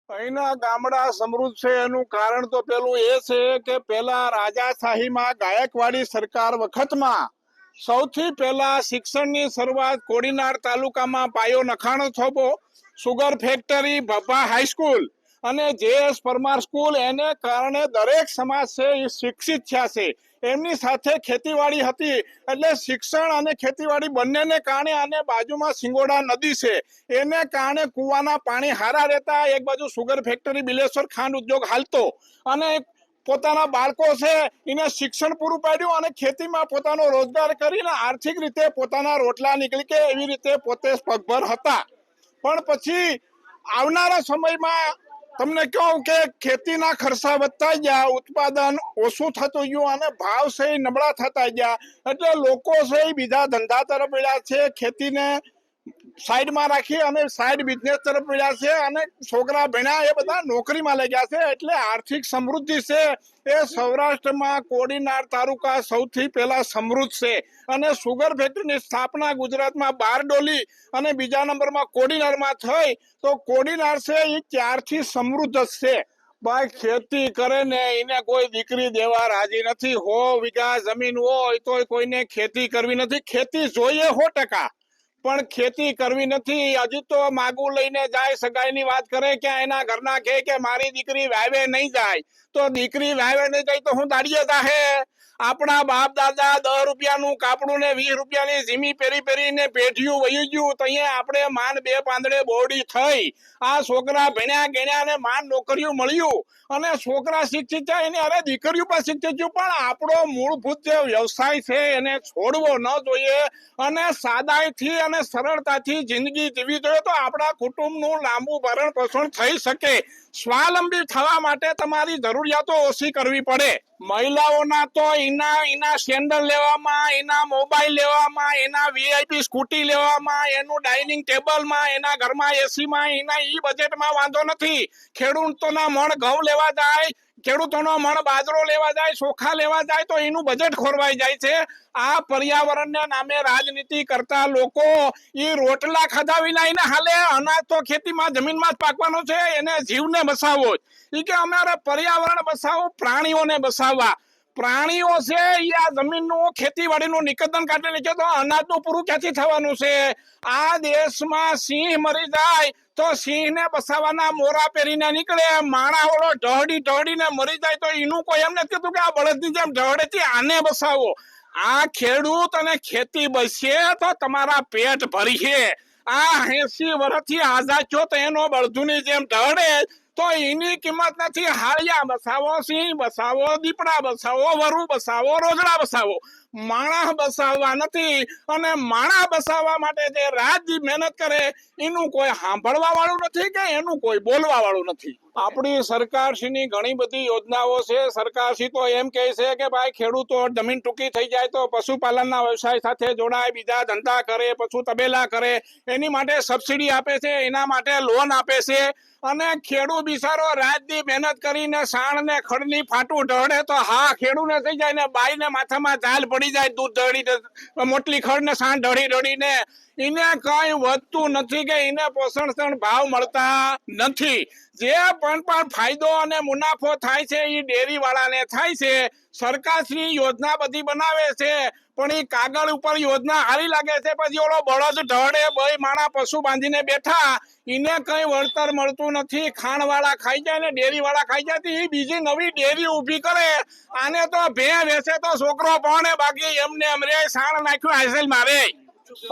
અહીંના ગામડા સમૃદ્ધ છે એનું કારણ તો પેલું એ છે કે પેલા રાજાશાહીમાં ગાયકવાડી સરકાર વખતમાં સૌથી પહેલા શિક્ષણની શરૂઆત કોડીનાર તાલુકામાં પાયો નખાણો થોભો સુગર ફેક્ટરી ભભા હાઈસ્કૂલ અને JS પરમાર સ્કૂલ એને કારણે દરેક સમાજ છે એ શિક્ષિત થયા છે. એમની સાથે ખેતીવાડી હતી એટલે શિક્ષણ અને ખેતીવાડી બંનેને કારણે અને બાજુમાં સિંગોડા નદી છે એને કારણે કુવાના પાણી હારા રહેતા. એક બાજુ સુગર ફેક્ટરી બિલેશ્વર ખાંડ ઉદ્યોગ હાલતો અને પોતાના બાળકો છે એને શિક્ષણ પૂરું પાડ્યું અને ખેતીમાં પોતાનો રોજગાર કરીને આર્થિક રીતે પોતાના રોટલા નીકળી કે એવી રીતે પોતે પગભર હતા. પણ પછી આવનારા સમયમાં તમને કહું કે ખેતીના ખર્ચા વધતા ગયા, ઉત્પાદન ઓછું થતું ગયું અને ભાવ છે નબળા થતા ગયા એટલે લોકો છે બીજા ધંધા તરફ વળ્યા છે, ખેતીને સાઈડમાં રાખી અને સાઈડ બિઝનેસ તરફ વળ્યા છે અને છોકરા ભણ્યા એ બધા નોકરીમાં લાગ્યા છે. એટલે આર્થિક સમૃદ્ધિ છે એ સૌરાષ્ટ્રમાં કોડીનાર તાલુકા સૌથી પહેલા સમૃદ્ધ છે અને સુગર ફેક્ટરીની સ્થાપના ગુજરાતમાં બારડોલી અને બીજા નંબરમાં કોડીનારમાં થઈ તો કોડીનાર છે એ ત્યારથી સમૃદ્ધ જ છે. ભાઈ ખેતી કરે ને એને કોઈ દીકરી દેવા રાજી નથી. 100 વીઘા જમીન હોય તો કોઈને ખેતી કરવી નથી. ખેતી જોઈએ 100%, પણ ખેતી કરવી નથી. હજુ તો માગું લઈને જાય, સગાઈની વાત કરે કે એના ઘરના કે મારી દીકરી વાવે નહીં જાય તો દીકરી વાવે નહીં જાય તો હું દાડીએ જાહે. આપણા બાપ દાદા 10 રૂપિયાનું કાપડું ને 20 રૂપિયાની ઝીમી પહેરીને પેઢીયું વહી ગયું. તઅહીંયા આપણે માન 2 પાંદડે બોરડી થઈ. આ છોકરા ભણ્યા ગણ્યા ને માન નોકરીઓ મળ્યું અને છોકરા શિક્ષિત થયા એને અરે દીકરીઓ પણ શિક્ષિત થયું. પણ આપણો મૂળભૂત જે વ્યવસાય છે એને છોડવો ન જોઈએ અને સાદાઈથી અને સરળતાથી જિંદગી જીવી જોઈએ તો આપણા કુટુંબનું લાંબુ ભરણ પોષણ થઈ શકે. સ્વાવલંબી થવા માટે તમારી જરૂરિયાતો ઓછી કરવી પડે. મહિલાઓના તો એના સેન્ડલ લેવામાં, એના મોબાઈલ લેવામાં, એના VIP સ્કૂટી લેવામાં, એનું ડાઇનિંગ ટેબલમાં, એના ઘરમાં એસીમાં, એના ઈ બજેટમાં વાંધો નથી. ખેડૂતોના મણ ઘઉં લેવા જાય, ખેડૂતોનો મણ બાજરો લેવા જાય, ચોખા લેવા જાય તો એનું બજેટ ખોરવાઈ જાય છે. આ પર્યાવરણને નામે રાજનીતિ કરતા લોકો એ રોટલા ખાધા વિના એને હાલે. અનાજ તો ખેતીમાં જમીનમાં જ પાકવાનો છે, એને જીવને બસાવો જ. એ કે અમારે પર્યાવરણ બસાવો, પ્રાણીઓને બસાવવા. પ્રાણીઓ છે એ આ જમીનનું ખેતીવાડીનું નિકંદન કાઢી નીકળે તો અનાજનું પૂરું ક્યાંથી થવાનું છે? આ દેશમાં સિંહ મરી જાય તો સિંહને બસાવવાના મોરા પહેરીને નીકળે. માણાઓળો ઢહડીને મરી જાય તો એનું કોઈ એમ નથી કહેતું કે આ બળદની જેમ ઢહડેથી આને બસાવો. આ ખેડૂત અને ખેતી બચશે તો તમારા પેટ ભરીશે. આ 80 વર્ષથી આઝાદ છો તો એનો બળદુની જેમ ઢહડે તો એની કિંમત નથી. હાળિયા બસાવો, સિંહ બસાવો, દીપડા બસાવો, વરુ બસાવો, રોજડા બસાવો, માણસ બસાવવા નથી. અને માણસ બસાવવા માટે જે રાતથી મહેનત કરે એનું કોઈ સાંભળવા વાળું નથી કે એનું કોઈ બોલવા વાળું નથી. આપણી સરકારશ્રીની ઘણી બધી યોજનાઓ છે. સરકારશ્રી તો એમ કહે છે કે ભાઈ ખેડૂતો જમીન ટૂંકી થઈ જાય તો પશુપાલનના વ્યવસાય સાથે જોડાય, બીજા ધંધા કરે, પશુ તબેલા કરે, એની માટે સબસિડી આપે છે, એના માટે લોન આપે છે. અને ખેડૂત બિચારો રાતની મહેનત કરીને સાણ ને ખડની ફાટું ઢળે તો હા ખેડૂને થઈ જાય ને બાઈને માથામાં ઝાલ પડી જાય. દૂધ ઢળી મોટલી ખડ ને સાણ ઢળીને એને કઈ વધતું નથી કે એને પોષણક્ષમ ભાવ મળતા નથી. જે પણ ફાયદો અને મુનાફો થાય છે એ ડેરી વાળાને થાય છે. સરકારશ્રી યોજના બધી બનાવે છે પણ એ કાગળ ઉપર યોજના હારી લાગે છે, પછી ઓલો બળદ ઢળે ભાઈ માણા પશુ બાંધીને બેઠા એને કઈ વળતર મળતું નથી. ખાણ વાળા ખાઈ જાય ને ડેરી વાળા ખાઈ જાય એ બીજી નવી ડેરી ઉભી કરે. આને તો ભે વેચે તો છોકરો ભણે, બાકી એમને એમ રે સાણ નાખ્યું હાઈસેલ મારે.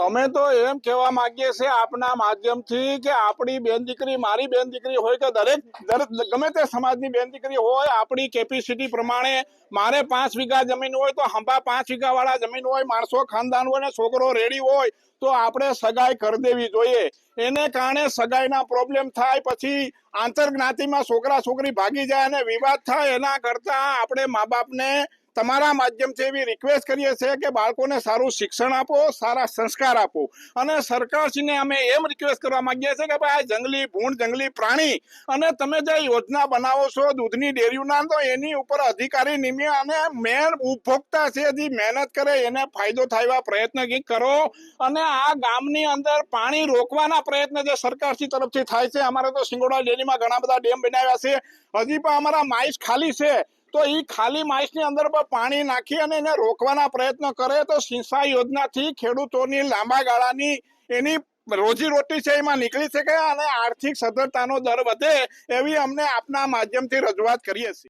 અમે તો એમ કહેવા માંગીએ છીએ આપના માધ્યમથી કે આપણી બેન દીકરી, મારી બેન દીકરી હોય કે દરેક ગમે તે સમાજની બેન દીકરી હોય, આપણી કેપેસિટી પ્રમાણે મારે 5 વીઘા જમીન હોય તો હંભા 5 વીઘા વાળા જમીન હોય, માણસો ખાનદાન હોય ને છોકરો રેડી હોય તો આપણે સગાઈ કરી દેવી જોઈએ. એને કારણે સગાઈના પ્રોબ્લેમ થાય, પછી આંતર જ્ઞાતિમાં છોકરા છોકરી ભાગી જાય અને વિવાદ થાય. એના કરતા આપણે મા બાપને તમારા માધ્યમથી એવી રિક્વેસ્ટ કરીએ છીએ કે બાળકોને સારું શિક્ષણ આપો, સારા સંસ્કાર આપો અને સરકારશ્રીને અમે એમ રિક્વેસ્ટ કરવા માંગીએ છીએ કે ભાઈ આ જંગલી ભૂંડ, જંગલી પ્રાણી અને તમે જે યોજના બનાવો છો દૂધની ડેરીઓના, તો એની ઉપર અધિકારી નિમે અને મેન ઉપભોક્તા છે જે મહેનત કરે એને ફાયદો થાય એવા પ્રયત્ન કંઈક કરો અને આ ગામની અંદર પાણી રોકવાના પ્રયત્ન જે સરકારશ્રી તરફથી થાય છે. અમારે તો સિંગોડા ડેરીમાં ઘણા બધા ડેમ બનાવ્યા છે, હજી પણ અમારા માઈસ ખાલી છે, તો એ ખાલી માઈસની અંદર પણ પાણી નાખી અને એને રોકવાના પ્રયત્ન કરે તો સિંચાઈ યોજનાથી ખેડૂતોની લાંબા ગાળાની એની રોજીરોટી છે એમાં નીકળી શકે અને આર્થિક સદ્ધરતાનો દર વધે એવી અમને આપના માધ્યમથી રજૂઆત કરીએ છીએ.